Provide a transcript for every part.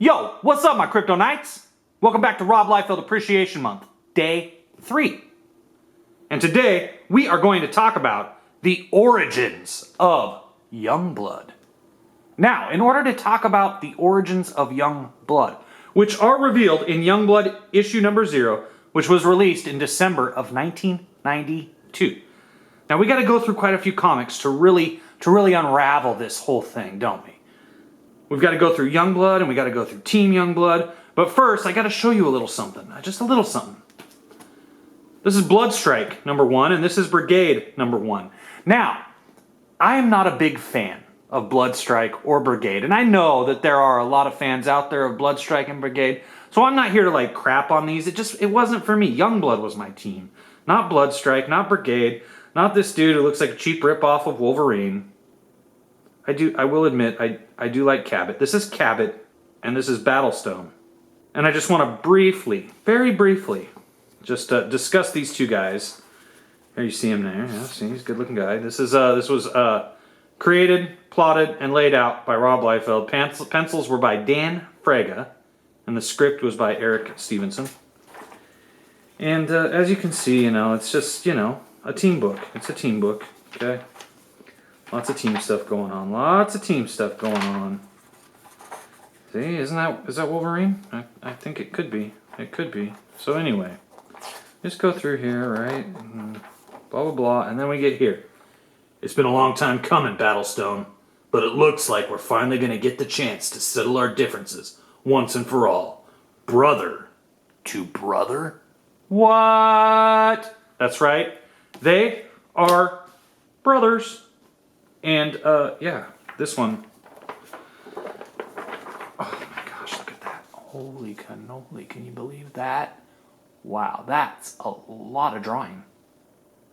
Yo, what's up, my Crypto Knights? Welcome back to Rob Liefeld Appreciation Month, Day 3. And today, we are going to talk about the origins of Youngblood. Now, in order to talk about the origins of Youngblood, which are revealed in Youngblood issue number 0, which was released in December of 1992. Now, we got to go through quite a few comics to really unravel this whole thing, don't we? We've got to go through Youngblood, and we got to go through Team Youngblood. But first, I got to show you a little something. Just a little something. This is Bloodstrike, number 1, and this is Brigade, number 1. Now, I am not a big fan of Bloodstrike or Brigade, and I know that there are a lot of fans out there of Bloodstrike and Brigade, so I'm not here to, like, crap on these. It wasn't for me. Youngblood was my team. Not Bloodstrike, not Brigade, not this dude who looks like a cheap ripoff of Wolverine. I will admit, I do like Cabot. This is Cabot, and this is Battlestone. And I just want to briefly, very briefly, just discuss these two guys. Here you see him there. Yeah, see, he's a good-looking guy. This was created, plotted, and laid out by Rob Liefeld. Pencils were by Dan Fraga, and the script was by Eric Stevenson. And as you can see, it's just, a team book. It's a team book, okay? Lots of team stuff going on. Lots of team stuff going on. See, is that Wolverine? I think it could be. It could be. So anyway, just go through here, right? And blah, blah, blah. And then we get here. It's been a long time coming, Battlestone. But it looks like we're finally going to get the chance to settle our differences once and for all. Brother to brother? What? That's right. They are brothers. And, yeah, this one. Oh my gosh, look at that. Holy cannoli, can you believe that? Wow, that's a lot of drawing.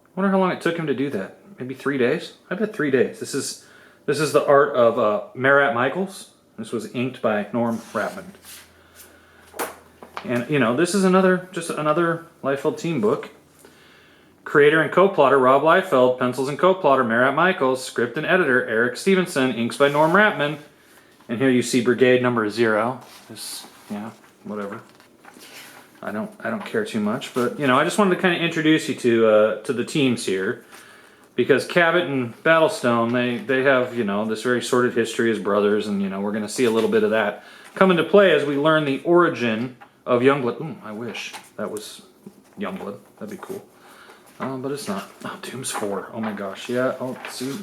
I wonder how long it took him to do that. Maybe 3 days? I bet 3 days. This is the art of Marat Michaels. This was inked by Norm Rapmond. And, this is just another Liefeld team book. Creator and co-plotter Rob Liefeld, pencils and co-plotter Marat Michaels, script and editor Eric Stevenson, inks by Norm Rapmond. And here you see Brigade number 0. This, whatever. I don't care too much, but I just wanted to kind of introduce you to the teams here, because Cabot and Battlestone they have this very sordid history as brothers, and we're going to see a little bit of that come into play as we learn the origin of Youngblood. Ooh, I wish that was Youngblood. That'd be cool. But it's not. Oh, Doom's 4. Oh my gosh. Yeah. Oh, see.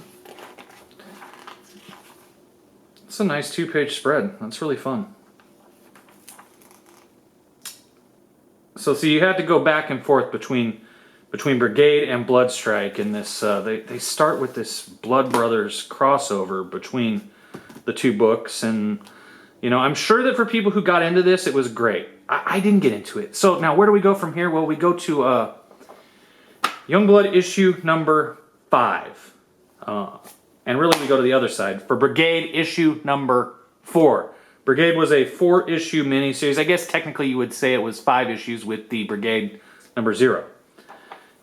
It's a nice 2-page spread. That's really fun. So you had to go back and forth between Brigade and Bloodstrike in this. They start with this Blood Brothers crossover between the two books, and I'm sure that for people who got into this, it was great. I didn't get into it. So now where do we go from here? Well, we go to Youngblood issue number 5. And really we go to the other side. For Brigade issue number 4. Brigade was a 4-issue miniseries. I guess technically you would say it was 5 issues with the Brigade number 0.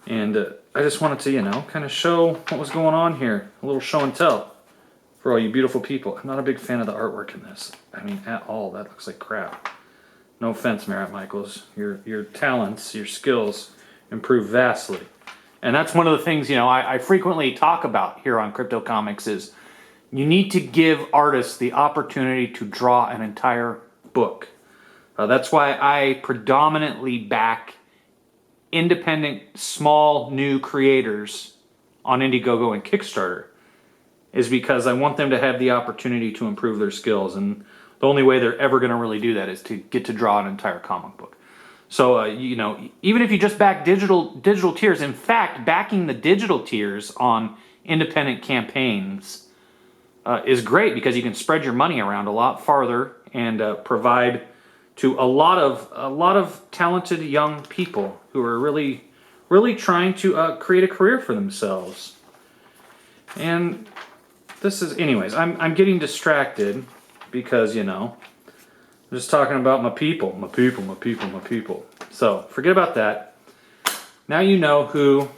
And I just wanted to, kind of show what was going on here. A little show and tell for all you beautiful people. I'm not a big fan of the artwork in this. I mean, at all. That looks like crap. No offense, Marat Michaels. Your talents, your skills improve vastly. And that's one of the things, I frequently talk about here on Crypto Comics is you need to give artists the opportunity to draw an entire book. That's why I predominantly back independent, small, new creators on Indiegogo and Kickstarter, is because I want them to have the opportunity to improve their skills. And the only way they're ever going to really do that is to get to draw an entire comic book. So, even if you just back digital tiers, in fact, backing the digital tiers on independent campaigns is great, because you can spread your money around a lot farther and provide to a lot of talented young people who are really trying to create a career for themselves. And this is, anyways, I'm getting distracted because, I'm just talking about my people. So, forget about that. Now you know who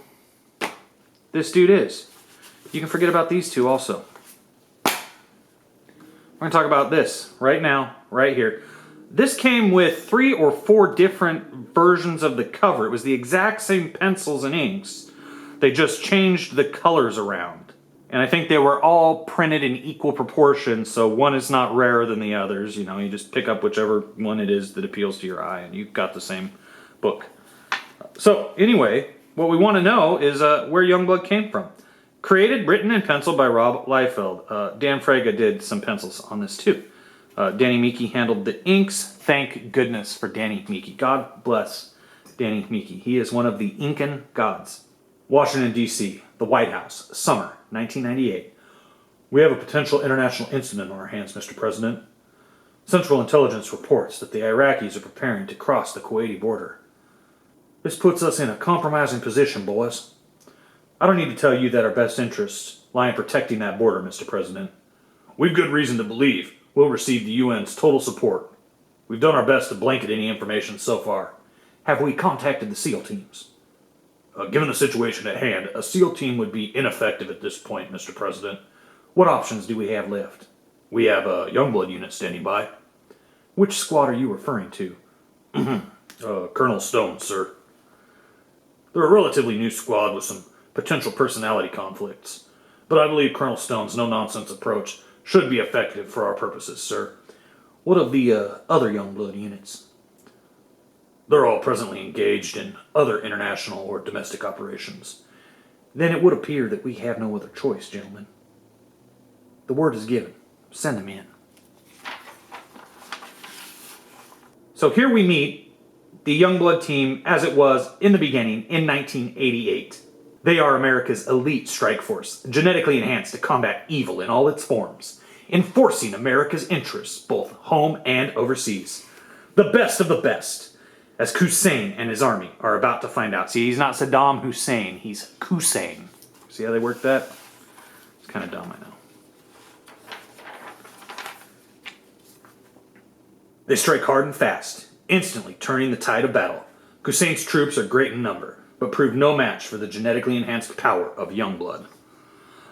this dude is. You can forget about these two also. We're going to talk about this right now, right here. This came with 3 or 4 different versions of the cover. It was the exact same pencils and inks. They just changed the colors around. And I think they were all printed in equal proportion, so one is not rarer than the others. You know, you just pick up whichever one it is that appeals to your eye, and you've got the same book. So, anyway, what we want to know is where Youngblood came from. Created, written, and penciled by Rob Liefeld. Dan Fraga did some pencils on this too. Danny Meeke handled the inks. Thank goodness for Danny Meeke. God bless Danny Meeke. He is one of the Incan gods. Washington, D.C., the White House, summer 1998. We have a potential international incident on our hands, Mr. President. Central Intelligence reports that the Iraqis are preparing to cross the Kuwaiti border. This puts us in a compromising position, boys. I don't need to tell you that our best interests lie in protecting that border, Mr. President. We've good reason to believe we'll receive the UN's total support. We've done our best to blanket any information so far. Have we contacted the SEAL teams? Given the situation at hand, a SEAL team would be ineffective at this point, Mr. President. What options do we have left? We have a Youngblood unit standing by. Which squad are you referring to? Colonel Stone, sir. They're a relatively new squad with some potential personality conflicts, but I believe Colonel Stone's no-nonsense approach should be effective for our purposes, sir. What of the other Youngblood units? They're all presently engaged in other international or domestic operations. Then it would appear that we have no other choice, gentlemen. The word is given. Send them in. So here we meet the Youngblood team as it was in the beginning in 1988. They are America's elite strike force, genetically enhanced to combat evil in all its forms, enforcing America's interests both home and overseas. The best of the best, as Hussein and his army are about to find out. See, he's not Saddam Hussein, he's Hussein. See how they work that? It's kind of dumb, I know. They strike hard and fast, instantly turning the tide of battle. Hussein's troops are great in number, but prove no match for the genetically enhanced power of Youngblood.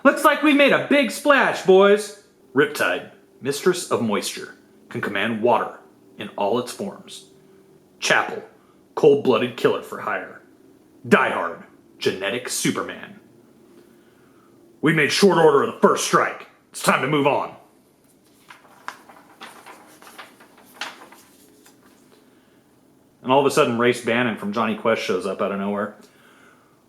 Looks like we made a big splash, boys. Riptide, mistress of moisture, can command water in all its forms. Chapel, cold-blooded killer for hire. Diehard, genetic Superman. We made short order of the first strike. It's time to move on. And all of a sudden, Race Bannon from Johnny Quest shows up out of nowhere.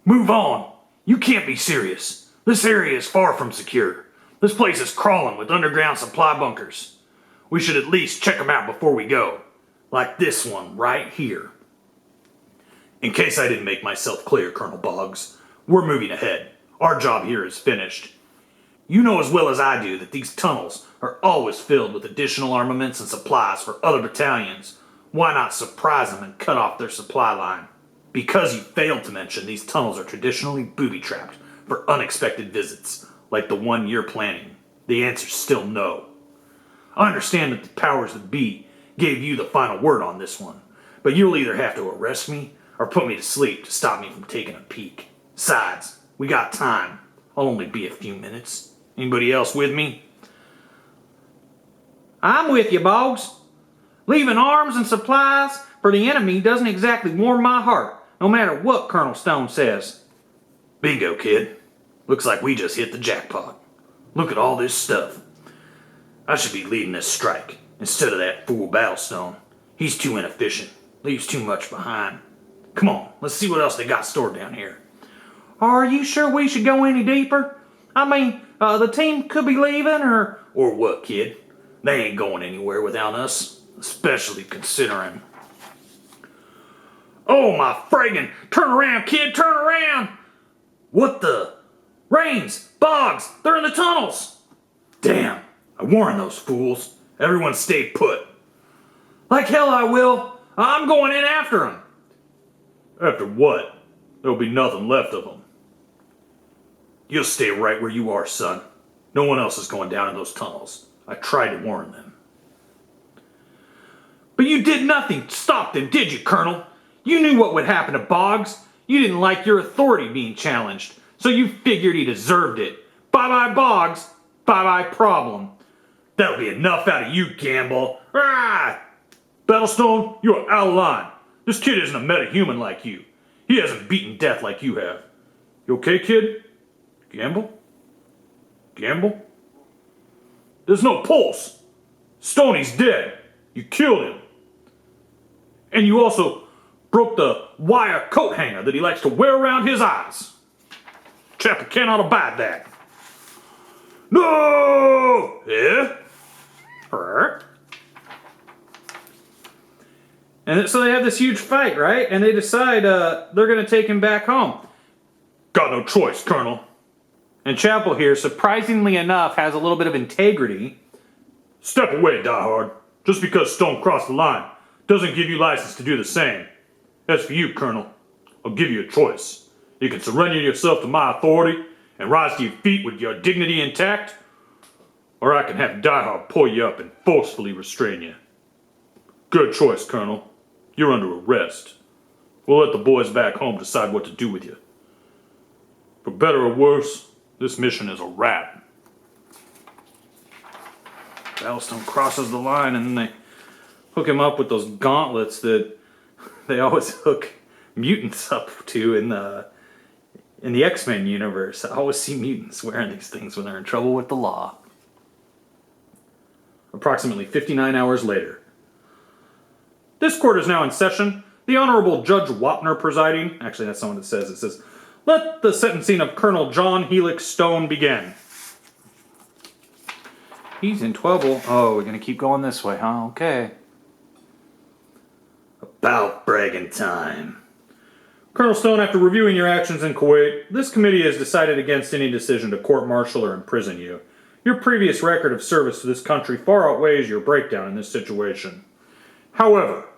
Move on! You can't be serious. This area is far from secure. This place is crawling with underground supply bunkers. We should at least check them out before we go. Like this one right here. In case I didn't make myself clear, Colonel Boggs, we're moving ahead. Our job here is finished. You know as well as I do that these tunnels are always filled with additional armaments and supplies for other battalions. Why not surprise them and cut off their supply line? Because you failed to mention these tunnels are traditionally booby-trapped for unexpected visits, like the one you're planning. The answer's still no. I understand that the powers that be gave you the final word on this one, but you'll either have to arrest me or put me to sleep to stop me from taking a peek. Besides, we got time. I'll only be a few minutes. Anybody else with me? I'm with you, Boggs. Leaving arms and supplies for the enemy doesn't exactly warm my heart, no matter what Colonel Stone says. Bingo, kid. Looks like we just hit the jackpot. Look at all this stuff. I should be leading this strike instead of that fool Battlestone. He's too inefficient. Leaves too much behind. Come on, let's see what else they got stored down here. Are you sure we should go any deeper? I mean, the team could be leaving, or... Or what, kid? They ain't going anywhere without us. Especially considering... Oh my friggin'! Turn around, kid! Turn around! What the... Rains! Boggs! They're in the tunnels! Damn! I warned those fools. Everyone stay put. Like hell I will. I'm going in after them. After what? There'll be nothing left of them. You'll stay right where you are, son. No one else is going down in those tunnels. I tried to warn them. But you did nothing to stop them, did you, Colonel? You knew what would happen to Boggs. You didn't like your authority being challenged, so you figured he deserved it. Bye-bye, Boggs. Bye-bye, problem. That'll be enough out of you, Gamble. Ah! Battlestone, you are out of line. This kid isn't a metahuman like you. He hasn't beaten death like you have. You okay, kid? Gamble? Gamble? There's no pulse. Stoney's dead. You killed him. And you also broke the wire coat hanger that he likes to wear around his eyes. Chapel cannot abide that. No! Yeah? And so they have this huge fight, right? And they decide they're going to take him back home. Got no choice, Colonel. And Chapel here, surprisingly enough, has a little bit of integrity. Step away, diehard. Just because Stone crossed the line doesn't give you license to do the same. As for you, Colonel, I'll give you a choice. You can surrender yourself to my authority and rise to your feet with your dignity intact, or I can have diehard pull you up and forcefully restrain you. Good choice, Colonel. You're under arrest. We'll let the boys back home decide what to do with you. For better or worse, this mission is a wrap. Battlestone crosses the line and then they hook him up with those gauntlets that they always hook mutants up to in the X-Men universe. I always see mutants wearing these things when they're in trouble with the law. Approximately 59 hours later. This court is now in session. The Honorable Judge Wapner presiding. Actually, that's not what it says. It says, let the sentencing of Colonel John Helix Stone begin. He's in trouble. Oh, we're going to keep going this way, huh? Okay. About bragging time. Colonel Stone, after reviewing your actions in Kuwait, this committee has decided against any decision to court-martial or imprison you. Your previous record of service to this country far outweighs your breakdown in this situation. However,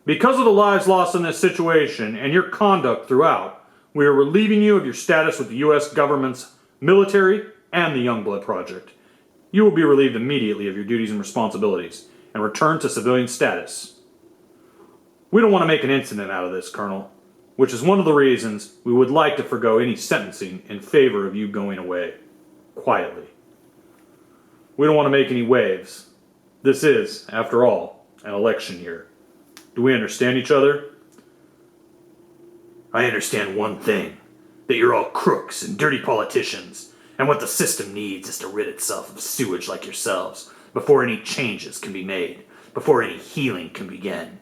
because of the lives lost in this situation and your conduct throughout, we are relieving you of your status with the U.S. government's military and the Youngblood Project. You will be relieved immediately of your duties and responsibilities and return to civilian status. We don't want to make an incident out of this, Colonel, which is one of the reasons we would like to forgo any sentencing in favor of you going away quietly. We don't want to make any waves. This is, after all, an election year. Do we understand each other? I understand one thing, that you're all crooks and dirty politicians, and what the system needs is to rid itself of sewage like yourselves before any changes can be made, before any healing can begin.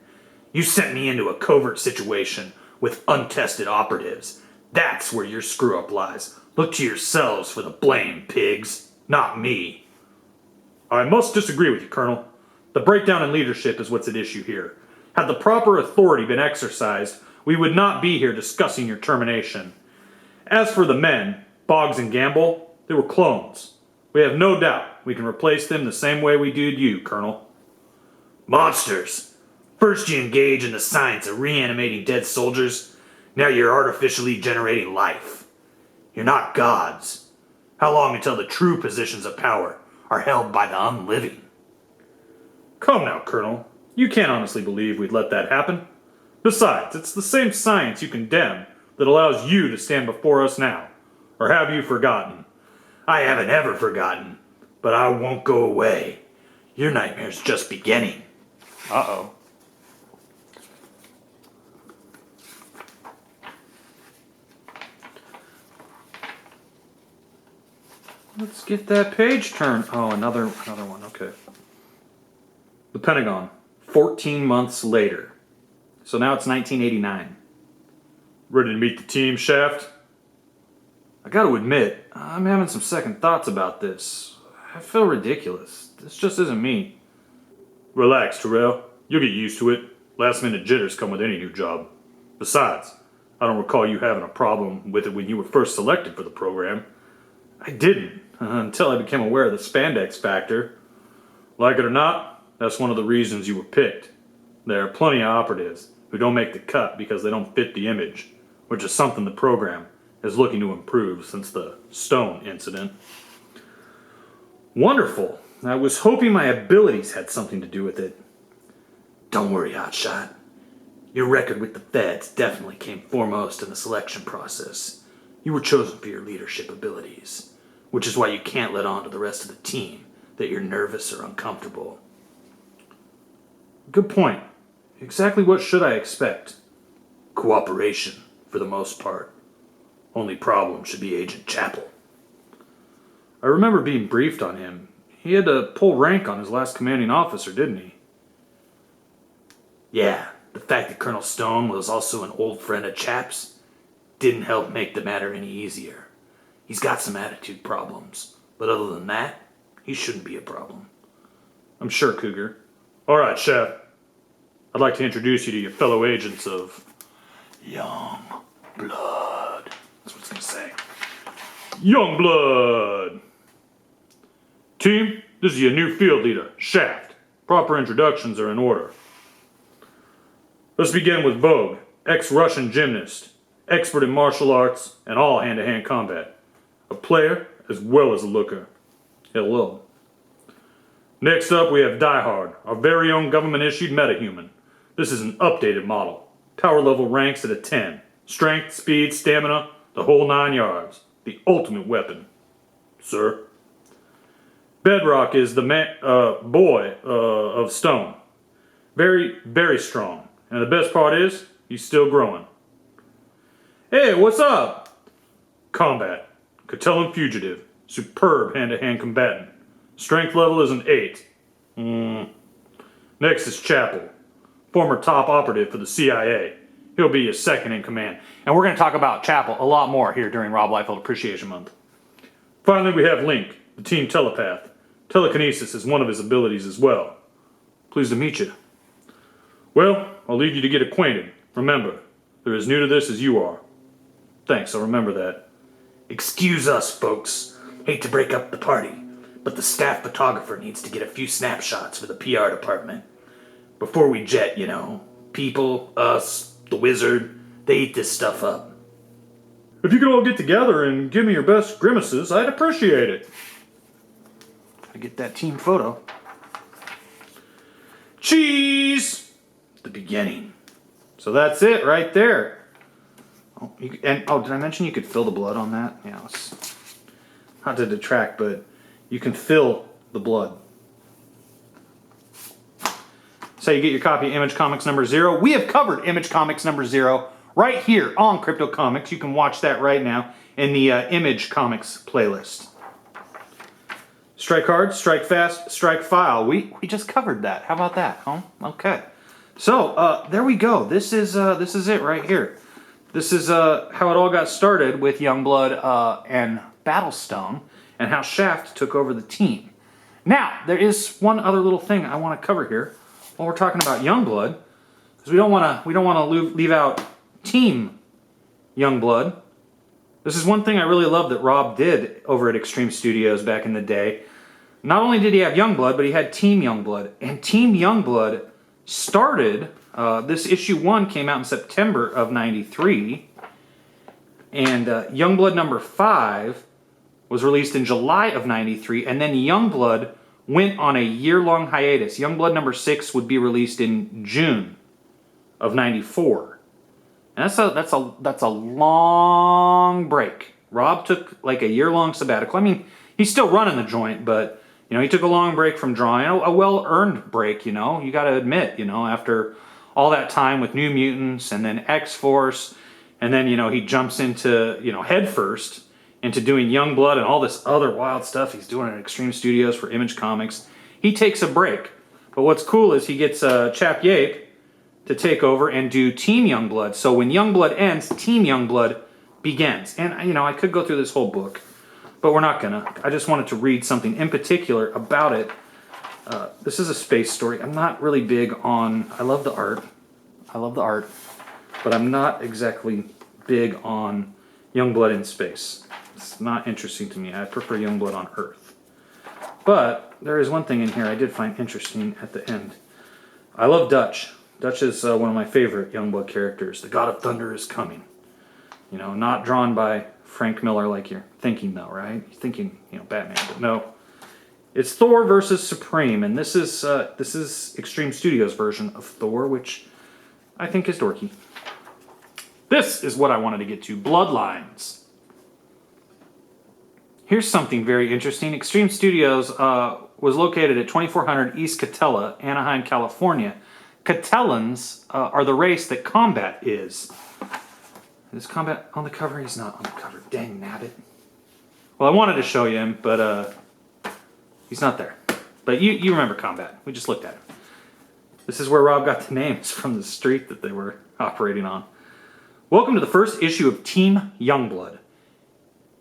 You sent me into a covert situation with untested operatives. That's where your screw-up lies. Look to yourselves for the blame, pigs, not me. I must disagree with you, Colonel. The breakdown in leadership is what's at issue here. Had the proper authority been exercised, we would not be here discussing your termination. As for the men, Boggs and Gamble, they were clones. We have no doubt we can replace them the same way we did you, Colonel. Monsters! First you engage in the science of reanimating dead soldiers, now you're artificially generating life. You're not gods. How long until the true positions of power are held by the unliving? Come now, Colonel. You can't honestly believe we'd let that happen. Besides, it's the same science you condemn that allows you to stand before us now. Or have you forgotten? I haven't ever forgotten, but I won't go away. Your nightmare's just beginning. Uh-oh. Let's get that page turned. Oh, another one. Okay. The Pentagon. 14 months later. So now it's 1989. Ready to meet the team, Shaft? I gotta admit, I'm having some second thoughts about this. I feel ridiculous. This just isn't me. Relax, Terrell. You'll get used to it. Last minute jitters come with any new job. Besides, I don't recall you having a problem with it when you were first selected for the program. I didn't, until I became aware of the spandex factor. Like it or not, that's one of the reasons you were picked. There are plenty of operatives who don't make the cut because they don't fit the image, which is something the program is looking to improve since the Stone incident. Wonderful. I was hoping my abilities had something to do with it. Don't worry, Hotshot. Your record with the Feds definitely came foremost in the selection process. You were chosen for your leadership abilities, which is why you can't let on to the rest of the team that you're nervous or uncomfortable. Good point. Exactly what should I expect? Cooperation, for the most part. Only problem should be Agent Chapel. I remember being briefed on him. He had to pull rank on his last commanding officer, didn't he? Yeah, the fact that Colonel Stone was also an old friend of Chap's didn't help make the matter any easier. He's got some attitude problems, but other than that, he shouldn't be a problem. I'm sure, Cougar. All right, Chef. I'd like to introduce you to your fellow agents of Youngblood. That's what it's going to say. Youngblood! Team, this is your new field leader, Shaft. Proper introductions are in order. Let's begin with Vogue, ex-Russian gymnast, expert in martial arts and all hand-to-hand combat. A player as well as a looker. Hello. Next up, we have Die Hard, our very own government-issued metahuman. This is an updated model. Power level ranks at a 10. Strength, speed, stamina, the whole 9 yards. The ultimate weapon. Sir. Bedrock is the boy of Stone. Very, very strong. And the best part is, he's still growing. Hey, what's up? Combat. Catalan fugitive. Superb hand-to-hand combatant. Strength level is an 8. Next is Chapel. Former top operative for the CIA. He'll be your second in command. And we're going to talk about Chapel a lot more here during Rob Liefeld Appreciation Month. Finally, we have Link, the team telepath. Telekinesis is one of his abilities as well. Pleased to meet you. Well, I'll leave you to get acquainted. Remember, they're as new to this as you are. Thanks, I'll remember that. Excuse us, folks. Hate to break up the party, but the staff photographer needs to get a few snapshots for the PR department. Before we jet, you know. People, us, the wizard, they eat this stuff up. If you could all get together and give me your best grimaces, I'd appreciate it. I get that team photo. Cheese! The beginning. So that's it right there. Oh, did I mention you could fill the blood on that? Yeah, not to detract, but you can fill the blood. So you get your copy of Image Comics number 0. We have covered Image Comics number 0 right here on Crypto Comics. You can watch that right now in the Image Comics playlist. Strike hard, strike fast, strike file. We just covered that. How about that, huh? Okay. So there we go. This is it right here. This is how it all got started with Youngblood and Battlestone, and how Shaft took over the team. Now there is one other little thing I want to cover here while we're talking about Youngblood, because we don't want to leave out Team Youngblood. This is one thing I really love that Rob did over at Extreme Studios back in the day. Not only did he have Youngblood, but he had Team Youngblood. And Team Youngblood started, this issue 1 came out in September of '93. And Youngblood number 5 was released in July of '93. And then Youngblood went on a year-long hiatus. Youngblood number 6 would be released in June of '94. And that's a long break. Rob took like a year-long sabbatical. I mean, he's still running the joint, but you know, he took a long break from drawing, a well-earned break. You know, you got to admit, you know, after all that time with New Mutants and then X-Force, and then you know he jumps into head first into doing Youngblood and all this other wild stuff he's doing at Extreme Studios for Image Comics. He takes a break, but what's cool is he gets Chap Yape to take over and do Team Youngblood. So when Youngblood ends, Team Youngblood begins. And, you know, I could go through this whole book, but we're not gonna. I just wanted to read something in particular about it. This is a space story. I'm not really big on... I love the art, but I'm not exactly big on Youngblood in space. It's not interesting to me. I prefer Youngblood on Earth. But there is one thing in here I did find interesting at the end. I love Dutch. Dutch is one of my favorite Youngblood characters. The God of Thunder is coming. You know, not drawn by Frank Miller like you're thinking, though, right? You're thinking, you know, Batman, but no. It's Thor versus Supreme, and this is Extreme Studios' version of Thor, which I think is dorky. This is what I wanted to get to, Bloodlines. Here's something very interesting. Extreme Studios was located at 2400 East Catella, Anaheim, California. Catellans are the race that Combat is. Is Combat on the cover? He's not on the cover. Dang nabbit. Well, I wanted to show you him, but he's not there. But you remember Combat. We just looked at him. This is where Rob got the names from the street that they were operating on. Welcome to the first issue of Team Youngblood,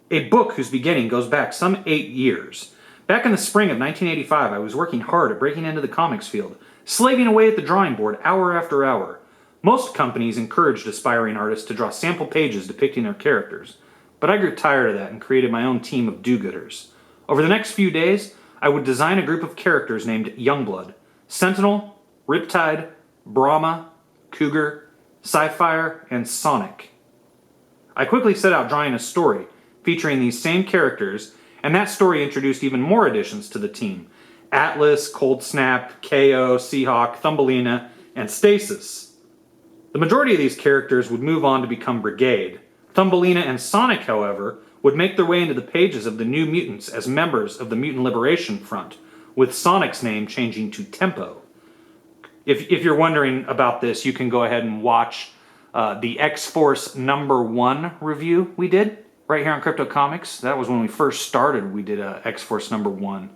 a book whose beginning goes back some 8 years. Back in the spring of 1985, I was working hard at breaking into the comics field, slaving away at the drawing board hour after hour. Most companies encouraged aspiring artists to draw sample pages depicting their characters, but I grew tired of that and created my own team of do-gooders. Over the next few days, I would design a group of characters named Youngblood: Sentinel, Riptide, Brahma, Cougar, Sci-Fire, and Sonic. I quickly set out drawing a story featuring these same characters, and that story introduced even more additions to the team: Atlas, Cold Snap, KO, Seahawk, Thumbelina, and Stasis. The majority of these characters would move on to become Brigade. Thumbelina and Sonic, however, would make their way into the pages of the New Mutants as members of the Mutant Liberation Front, with Sonic's name changing to Tempo. If you're wondering about this, you can go ahead and watch the X-Force #1 review we did right here on Crypto Comics. That was when we first started. We did X-Force #1,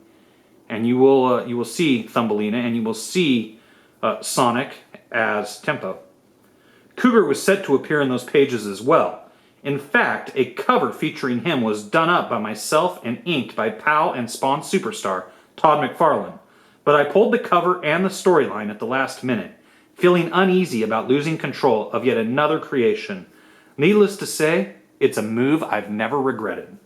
and you will see Thumbelina and you will see Sonic as Tempo. Cougar was set to appear in those pages as well. In fact, a cover featuring him was done up by myself and inked by pal and Spawn superstar Todd McFarlane. But I pulled the cover and the storyline at the last minute, feeling uneasy about losing control of yet another creation. Needless to say, it's a move I've never regretted.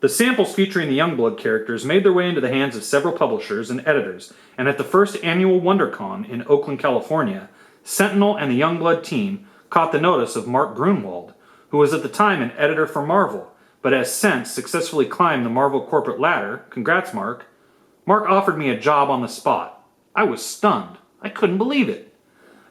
The samples featuring the Youngblood characters made their way into the hands of several publishers and editors, and at the first annual WonderCon in Oakland, California, Sentinel and the Youngblood team caught the notice of Mark Grunwald, who was at the time an editor for Marvel, but has since successfully climbed the Marvel corporate ladder. Congrats, Mark. Mark offered me a job on the spot. I was stunned. I couldn't believe it.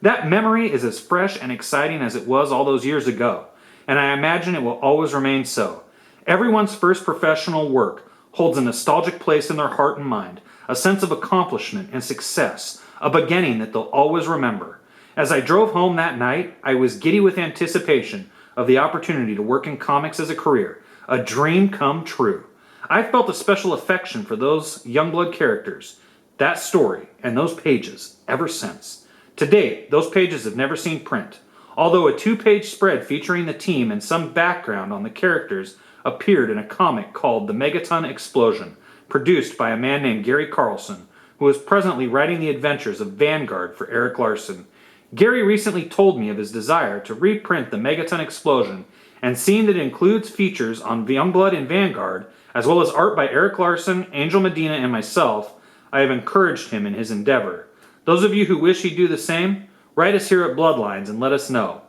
That memory is as fresh and exciting as it was all those years ago, and I imagine it will always remain so. Everyone's first professional work holds a nostalgic place in their heart and mind, a sense of accomplishment and success, a beginning that they'll always remember. As I drove home that night, I was giddy with anticipation of the opportunity to work in comics as a career, a dream come true. I've felt a special affection for those Youngblood characters, that story, and those pages ever since. To date, those pages have never seen print, although a 2-page spread featuring the team and some background on the characters appeared in a comic called The Megaton Explosion, produced by a man named Gary Carlson, who is presently writing the adventures of Vanguard for Eric Larson. Gary recently told me of his desire to reprint The Megaton Explosion, and seeing that it includes features on Youngblood and Vanguard, as well as art by Eric Larson, Angel Medina, and myself, I have encouraged him in his endeavor. Those of you who wish he'd do the same, write us here at Bloodlines and let us know.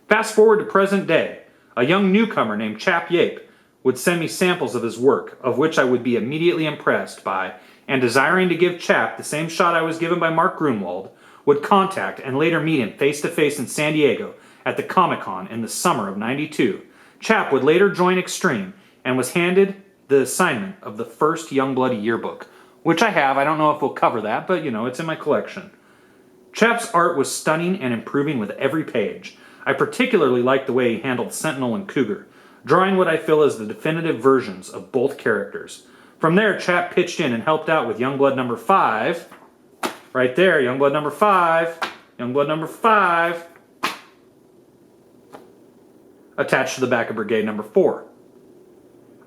Fast forward to present day, a young newcomer named Chap Yape would send me samples of his work, of which I would be immediately impressed by, and desiring to give Chap the same shot I was given by Mark Grunwald, would contact and later meet him face-to-face in San Diego at the Comic-Con in the summer of '92. Chap would later join Extreme and was handed the assignment of the first Youngblood yearbook, which I have. I don't know if we'll cover that, but it's in my collection. Chap's art was stunning and improving with every page. I particularly liked the way he handled Sentinel and Cougar, drawing what I feel is the definitive versions of both characters. From there, Chap pitched in and helped out with Youngblood number 5. Right there, Youngblood number 5. Youngblood number 5. Attached to the back of Brigade number 4.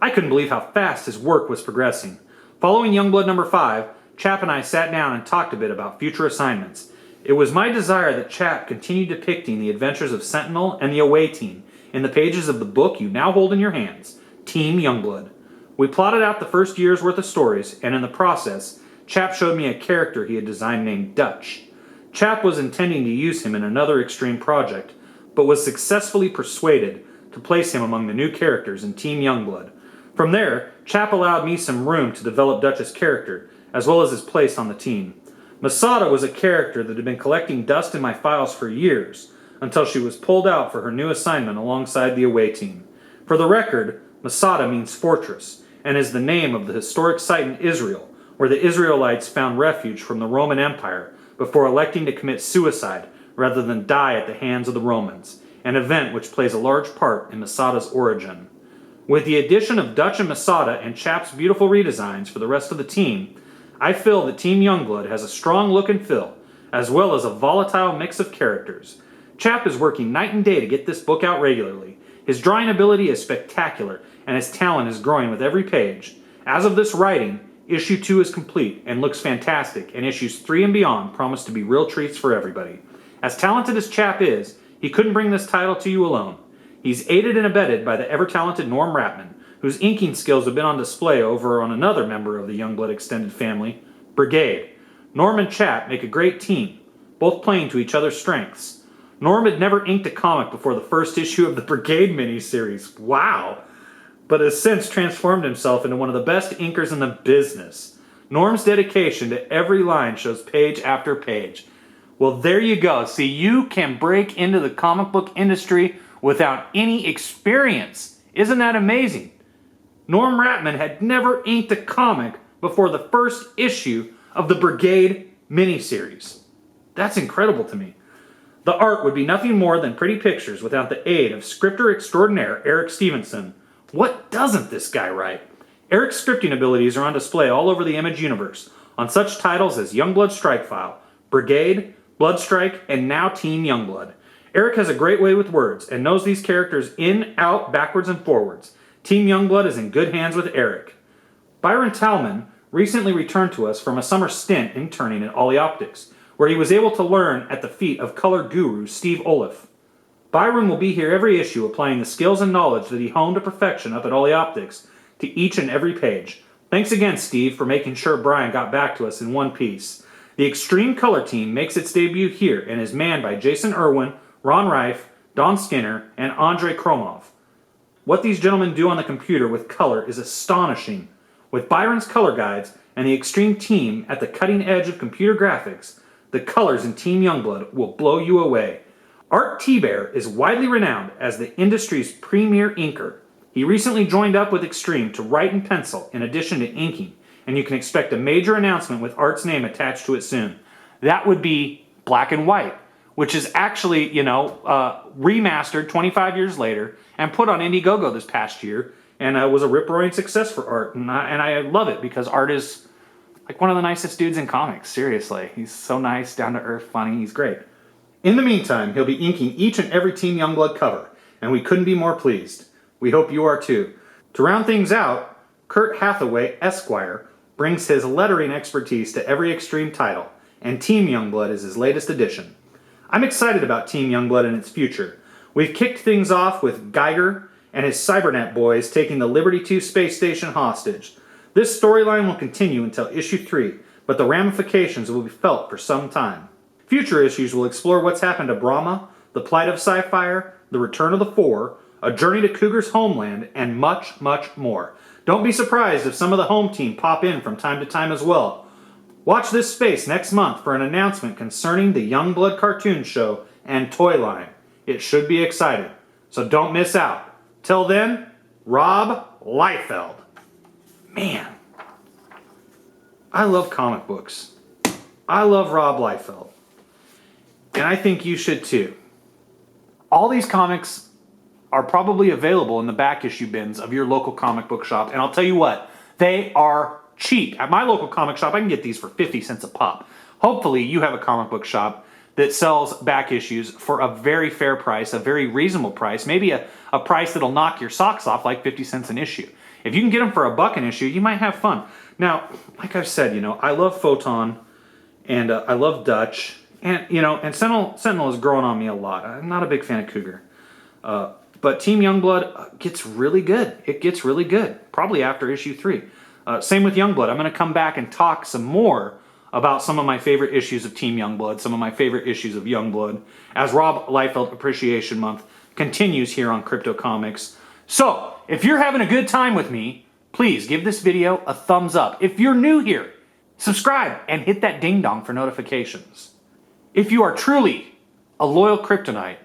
I couldn't believe how fast his work was progressing. Following Youngblood number 5, Chap and I sat down and talked a bit about future assignments. It was my desire that Chap continue depicting the adventures of Sentinel and the away team in the pages of the book you now hold in your hands, Team Youngblood. We plotted out the first year's worth of stories, and in the process, Chap showed me a character he had designed named Dutch. Chap was intending to use him in another Extreme project, but was successfully persuaded to place him among the new characters in Team Youngblood. From there, Chap allowed me some room to develop Dutch's character, as well as his place on the team. Masada was a character that had been collecting dust in my files for years, until she was pulled out for her new assignment alongside the away team. For the record, Masada means fortress, and is the name of the historic site in Israel, where the Israelites found refuge from the Roman Empire before electing to commit suicide rather than die at the hands of the Romans, an event which plays a large part in Masada's origin. With the addition of Dutch and Masada and Chap's beautiful redesigns for the rest of the team, I feel that Team Youngblood has a strong look and feel, as well as a volatile mix of characters. Chap is working night and day to get this book out regularly. His drawing ability is spectacular, and his talent is growing with every page. As of this writing, issue 2 is complete and looks fantastic, and issues 3 and beyond promise to be real treats for everybody. As talented as Chap is, he couldn't bring this title to you alone. He's aided and abetted by the ever-talented Norm Rapman, whose inking skills have been on display over on another member of the Youngblood extended family, Brigade. Norm and Chap make a great team, both playing to each other's strengths. Norm had never inked a comic before the first issue of the Brigade miniseries. Wow! But has since transformed himself into one of the best inkers in the business. Norm's dedication to every line shows page after page. Well, there you go. See, you can break into the comic book industry without any experience. Isn't that amazing? Norm Rapman had never inked a comic before the first issue of the Brigade miniseries. That's incredible to me. The art would be nothing more than pretty pictures without the aid of scripter extraordinaire Eric Stevenson. What doesn't this guy write? Eric's scripting abilities are on display all over the Image universe, on such titles as Youngblood Strike File, Brigade, Bloodstrike, and now Team Youngblood. Eric has a great way with words and knows these characters in, out, backwards, and forwards. Team Youngblood is in good hands with Eric. Byron Talman recently returned to us from a summer stint interning at Ollie Optics, where he was able to learn at the feet of color guru Steve Oliff. Byron will be here every issue applying the skills and knowledge that he honed to perfection up at Ollie Optics to each and every page. Thanks again, Steve, for making sure Brian got back to us in one piece. The Extreme Color Team makes its debut here and is manned by Jason Irwin, Ron Reif, Don Skinner, and Andrei Kromov. What these gentlemen do on the computer with color is astonishing. With Byron's color guides and the Extreme Team at the cutting edge of computer graphics, the colors in Team Youngblood will blow you away. Art T-Bear is widely renowned as the industry's premier inker. He recently joined up with Extreme to write in pencil in addition to inking, and you can expect a major announcement with Art's name attached to it soon. That would be Black and White, which is actually, remastered 25 years later and put on Indiegogo this past year, and was a rip-roaring success for Art. And I love it because Art is like one of the nicest dudes in comics, seriously. He's so nice, down-to-earth, funny, he's great. In the meantime, he'll be inking each and every Team Youngblood cover, and we couldn't be more pleased. We hope you are too. To round things out, Kurt Hathaway, Esquire, brings his lettering expertise to every Extreme title, and Team Youngblood is his latest addition. I'm excited about Team Youngblood and its future. We've kicked things off with Geiger and his Cybernet boys taking the Liberty 2 space station hostage. This storyline will continue until issue 3, but the ramifications will be felt for some time. Future issues will explore what's happened to Brahma, the plight of Sapphire, the return of the Four, a journey to Cougar's homeland, and much, much more. Don't be surprised if some of the home team pop in from time to time as well. Watch this space next month for an announcement concerning the Youngblood cartoon show and toy line. It should be exciting, so don't miss out. Till then, Rob Liefeld. Man, I love comic books. I love Rob Liefeld. And I think you should too. All these comics are probably available in the back issue bins of your local comic book shop. And I'll tell you what, they are cheap. At my local comic shop, I can get these for 50 cents a pop. Hopefully you have a comic book shop that sells back issues for a very fair price, a very reasonable price, maybe a price that'll knock your socks off, like 50 cents an issue. If you can get them for $1 an issue, you might have fun. Now, like I've said, I love Photon and I love Dutch. And, and Sentinel has grown on me a lot. I'm not a big fan of Cougar. But Team Youngblood gets really good. It gets really good, probably after issue 3. Same with Youngblood. I'm going to come back and talk some more about some of my favorite issues of Team Youngblood, some of my favorite issues of Youngblood, as Rob Liefeld Appreciation Month continues here on Crypto Comics. So, if you're having a good time with me, please give this video a thumbs up. If you're new here, subscribe and hit that ding-dong for notifications. If you are truly a loyal Kryptonite,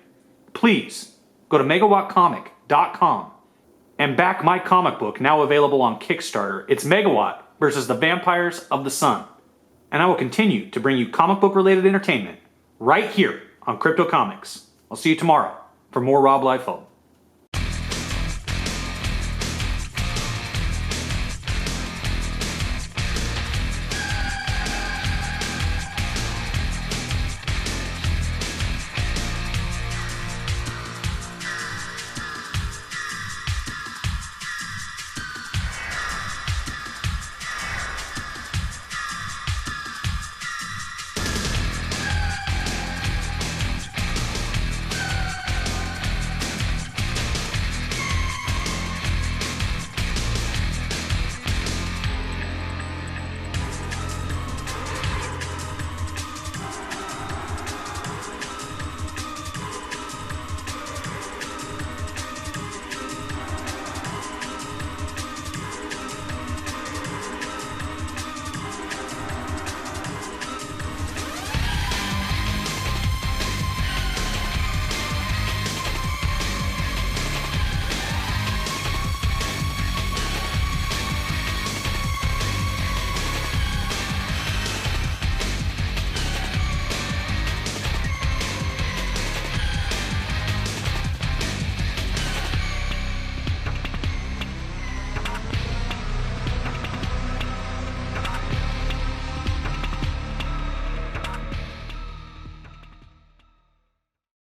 please go to megawattcomic.com and back my comic book, now available on Kickstarter. It's Megawatt, versus the Vampires of the Sun. And I will continue to bring you comic book related entertainment right here on Crypto Comics. I'll see you tomorrow for more Rob Liefeld.